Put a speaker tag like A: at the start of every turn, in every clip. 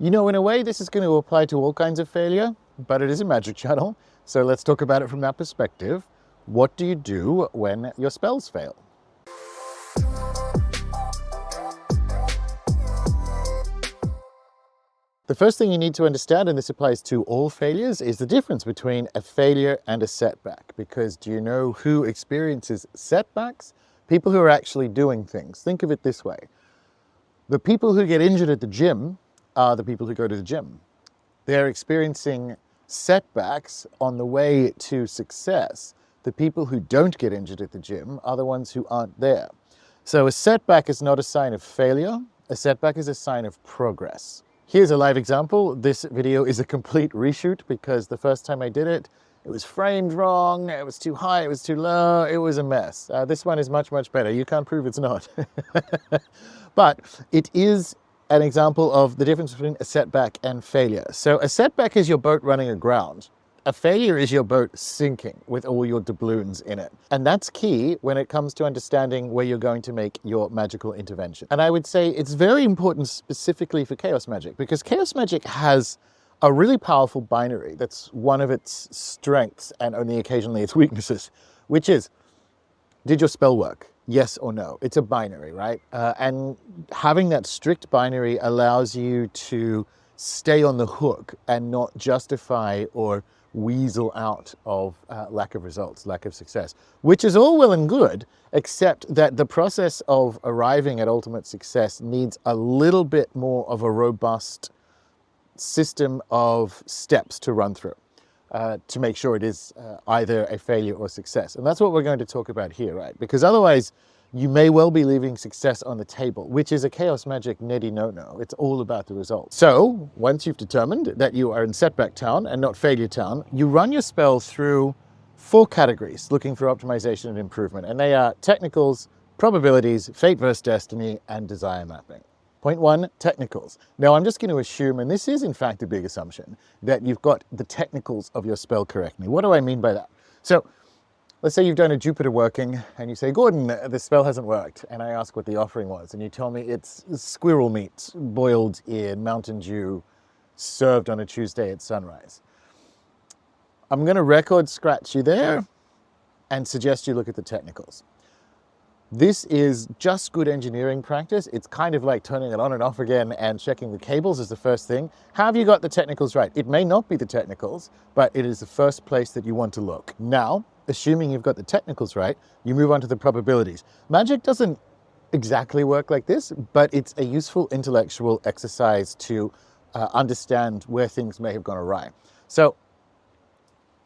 A: You know, in a way, this is going to apply to all kinds of failure, but it is a magic channel. So let's talk about it from that perspective. What do you do when your spells fail? The first thing you need to understand, and this applies to all failures, is the difference between a failure and a setback. Because do you know who experiences setbacks? People who are actually doing things. Think of it this way. The people who get injured at the gym are the people who go to the gym. They're experiencing setbacks on the way to success. The people who don't get injured at the gym are the ones who aren't there. So a setback is not a sign of failure. A setback is a sign of progress. Here's a live example. This video is a complete reshoot because the first time I did it, it was framed wrong, it was too high, it was too low, it was a mess. This one is much, much better. You can't prove it's not. But it is an example of the difference between a setback and failure. So a setback is your boat running aground. A failure is your boat sinking with all your doubloons in it. And that's key when it comes to understanding where you're going to make your magical intervention. And I would say it's very important specifically for chaos magic, because chaos magic has a really powerful binary that's one of its strengths and only occasionally its weaknesses, which is, did your spell work? Yes or no? It's a binary, right? And having that strict binary allows you to stay on the hook and not justify or weasel out of lack of results, lack of success, which is all well and good, except that the process of arriving at ultimate success needs a little bit more of a robust system of steps to run through to make sure it is either a failure or success. And that's what we're going to talk about here, right? Because otherwise you may well be leaving success on the table, which is a chaos magic nitty no-no. It's all about the result. So once you've determined that you are in setback town and not failure town, you run your spell through 4 categories looking for optimization and improvement. And they are technicals, probabilities, fate versus destiny, and desire mapping. Point 1, technicals. Now I'm just going to assume, and this is in fact a big assumption, that you've got the technicals of your spell correctly. What do I mean by that? So let's say you've done a Jupiter working and you say, Gordon, the spell hasn't worked. And I ask what the offering was. And you tell me it's squirrel meat, boiled in Mountain Dew, served on a Tuesday at sunrise. I'm going to record scratch you there and suggest you look at the technicals. This is just good engineering practice. It's kind of like turning it on and off again and checking the cables is the first thing. Have you got the technicals right? It may not be the technicals, but it is the first place that you want to look. Now, assuming you've got the technicals right, you move on to the probabilities. Magic doesn't exactly work like this, but it's a useful intellectual exercise to understand where things may have gone awry. So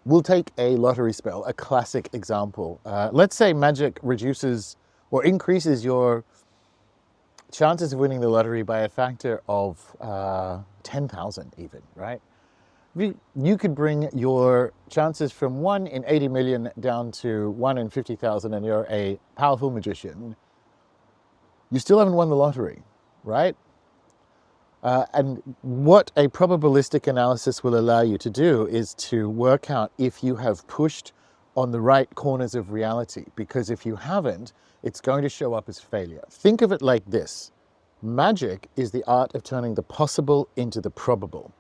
A: we'll take a lottery spell, a classic example. Let's say magic reduces or increases your chances of winning the lottery by a factor of 10,000 even, right? You could bring your chances from 1 in 80 million down to 1 in 50,000 and you're a powerful magician. You still haven't won the lottery, right? And what a probabilistic analysis will allow you to do is to work out if you have pushed on the right corners of reality, because if you haven't, it's going to show up as failure. Think of it like this. Magic is the art of turning the possible into the probable.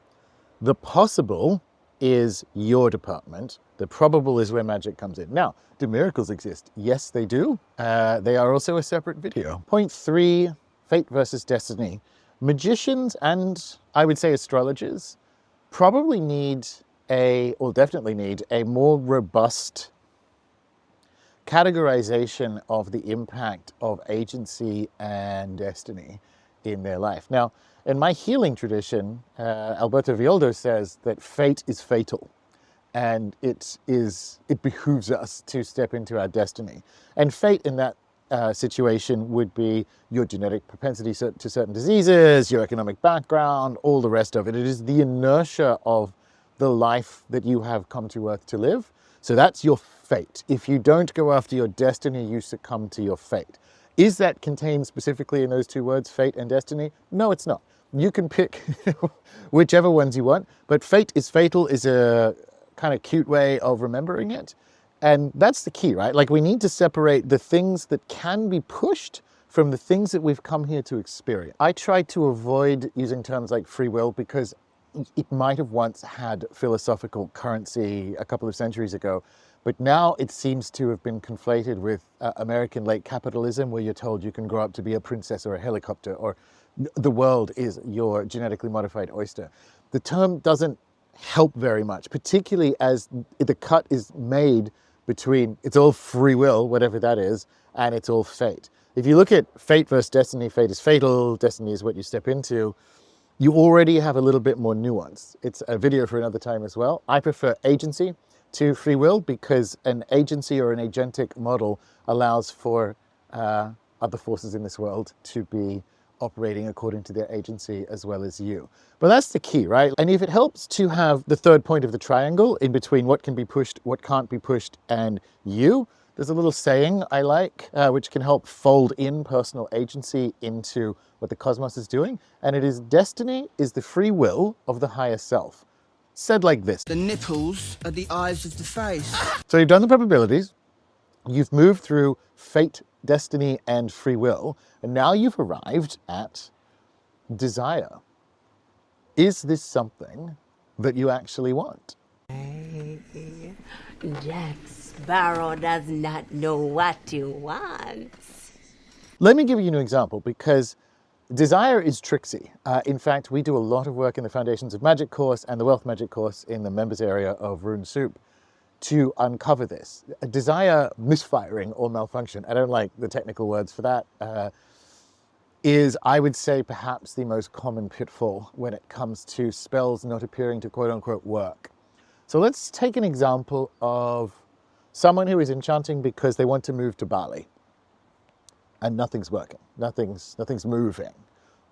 A: The possible is your department. The probable is where magic comes in. Now, do miracles exist? Yes, they do. They are also a separate video. Point 3, fate versus destiny. Magicians and I would say astrologers probably need definitely need a more robust categorization of the impact of agency and destiny in their life. Now, in my healing tradition, Alberto Villoldo says that fate is fatal and it behooves us to step into our destiny. And fate in that situation would be your genetic propensity to certain diseases, your economic background, all the rest of it. It is the inertia of the life that you have come to Earth to live. So that's your fate. If you don't go after your destiny, you succumb to your fate. Is that contained specifically in those 2 words, fate and destiny? No, it's not. You can pick whichever ones you want, but fate is fatal is a kind of cute way of remembering it. And that's the key, right? Like we need to separate the things that can be pushed from the things that we've come here to experience. I try to avoid using terms like free will because it might have once had philosophical currency a couple of centuries ago, but now it seems to have been conflated with American late capitalism, where you're told you can grow up to be a princess or a helicopter, or the world is your genetically modified oyster. The term doesn't help very much, particularly as the cut is made between it's all free will, whatever that is, and it's all fate. If you look at fate versus destiny, fate is fatal, destiny is what you step into, you already have a little bit more nuance. It's a video for another time as well. I prefer agency to free will because an agency or an agentic model allows for other forces in this world to be operating according to their agency as well as you. But that's the key, right? And if it helps to have the third point of the triangle in between what can be pushed, what can't be pushed, and you, there's a little saying I like, which can help fold in personal agency into what the cosmos is doing. And it is, destiny is the free will of the higher self. Said like this.
B: The nipples are the eyes of the face.
A: So you've done the probabilities, you've moved through fate, destiny, and free will, and now you've arrived at desire. Is this something that you actually want?
C: Jack Sparrow does not know what he wants.
A: Let me give you an example, because desire is tricksy. In fact, we do a lot of work in the Foundations of Magic course and the Wealth Magic course in the members area of Rune Soup to uncover this. Desire misfiring or malfunction, I don't like the technical words for that, is, I would say, perhaps the most common pitfall when it comes to spells not appearing to quote-unquote work. So let's take an example of someone who is enchanting because they want to move to Bali and nothing's working, nothing's moving.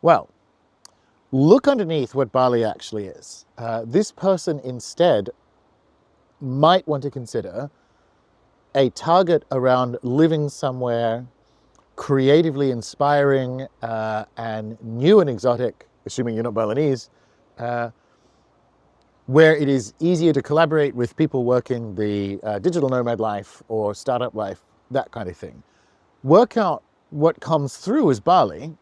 A: Well, look underneath what Bali actually is. This person instead might want to consider a target around living somewhere creatively inspiring and new and exotic, assuming you're not Balinese, where it is easier to collaborate with people working the digital nomad life or startup life, that kind of thing. Work out what comes through as Bali,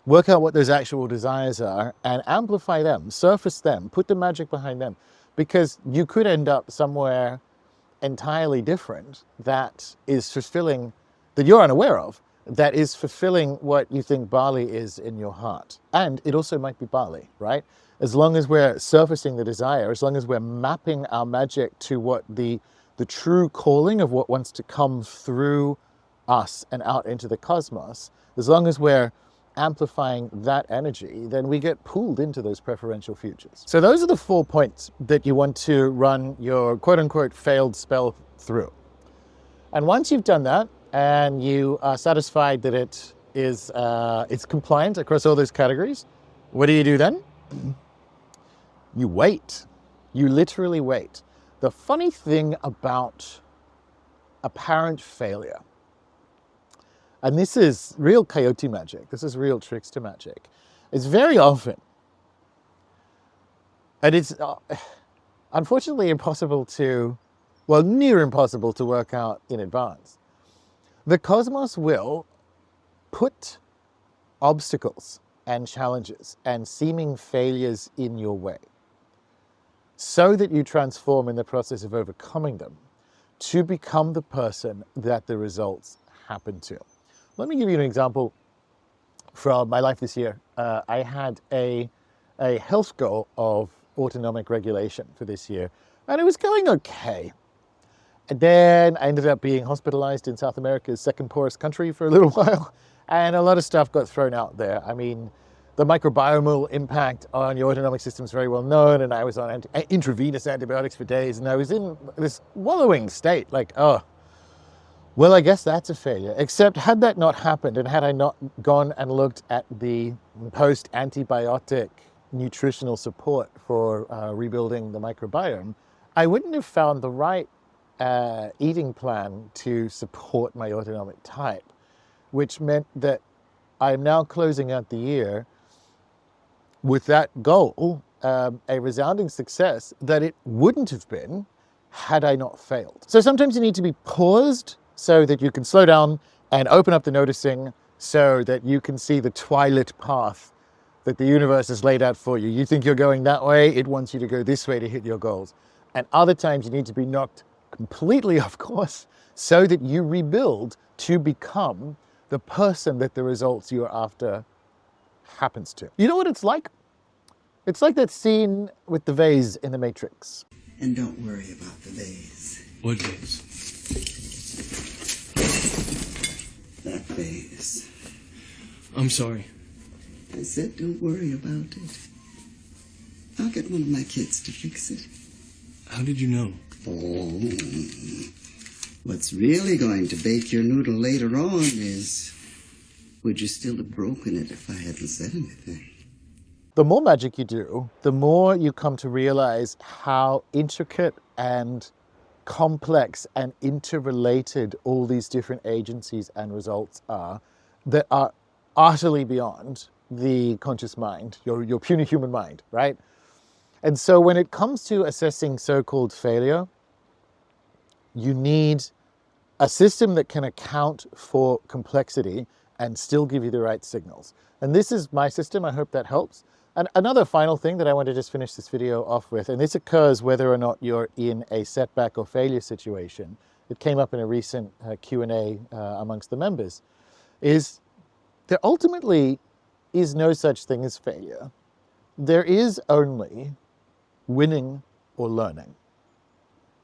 A: work out what those actual desires are, and amplify them, surface them, put the magic behind them, because you could end up somewhere entirely different that is fulfilling, that you're unaware of, that is fulfilling what you think Bali is in your heart. And it also might be Bali, right? As long as we're surfacing the desire, as long as we're mapping our magic to what the true calling of what wants to come through us and out into the cosmos, as long as we're amplifying that energy, then we get pulled into those preferential futures. So those are the 4 points that you want to run your quote-unquote failed spell through. And once you've done that, and you are satisfied that it is it's compliant across all those categories, what do you do then? You wait. You literally wait. The funny thing about apparent failure, and this is real coyote magic, this is real trickster magic, it's very often, and it's unfortunately impossible to, well, near impossible to work out in advance. The cosmos will put obstacles and challenges and seeming failures in your way so that you transform in the process of overcoming them to become the person that the results happen to. Let me give you an example from my life this year. I had a health goal of autonomic regulation for this year, and it was going okay. And then I ended up being hospitalized in South America's second poorest country for a little while, and a lot of stuff got thrown out there. I mean, the microbiomal impact on your autonomic system is very well known, and I was on intravenous antibiotics for days, and I was in this wallowing state, like, oh, well, I guess that's a failure. Except had that not happened, and had I not gone and looked at the post-antibiotic nutritional support for rebuilding the microbiome, I wouldn't have found the right eating plan to support my autonomic type, which meant that I'm now closing out the year with that goal, a resounding success that it wouldn't have been had I not failed. So sometimes you need to be paused so that you can slow down and open up the noticing so that you can see the twilit path that the universe has laid out for you. You think you're going that way, it wants you to go this way to hit your goals. And other times you need to be knocked completely off course so that you rebuild to become the person that the results you're after happens to. You know what it's like? It's like that scene with the vase in The Matrix.
D: And don't worry about the vase.
E: What vase?
D: That vase.
E: I'm sorry.
D: I said don't worry about it. I'll get one of my kids to fix it.
E: How did you know?
D: Oh. What's really going to bake your noodle later on is, would you still have broken it if I hadn't said anything?
A: The more magic you do, the more you come to realize how intricate and complex and interrelated all these different agencies and results are that are utterly beyond the conscious mind, your puny human mind, right? And so when it comes to assessing so-called failure, you need a system that can account for complexity and still give you the right signals. And this is my system. I hope that helps. And another final thing that I want to just finish this video off with, and this occurs whether or not you're in a setback or failure situation. It came up in a recent Q&A amongst the members, is there ultimately is no such thing as failure. There is only winning or learning.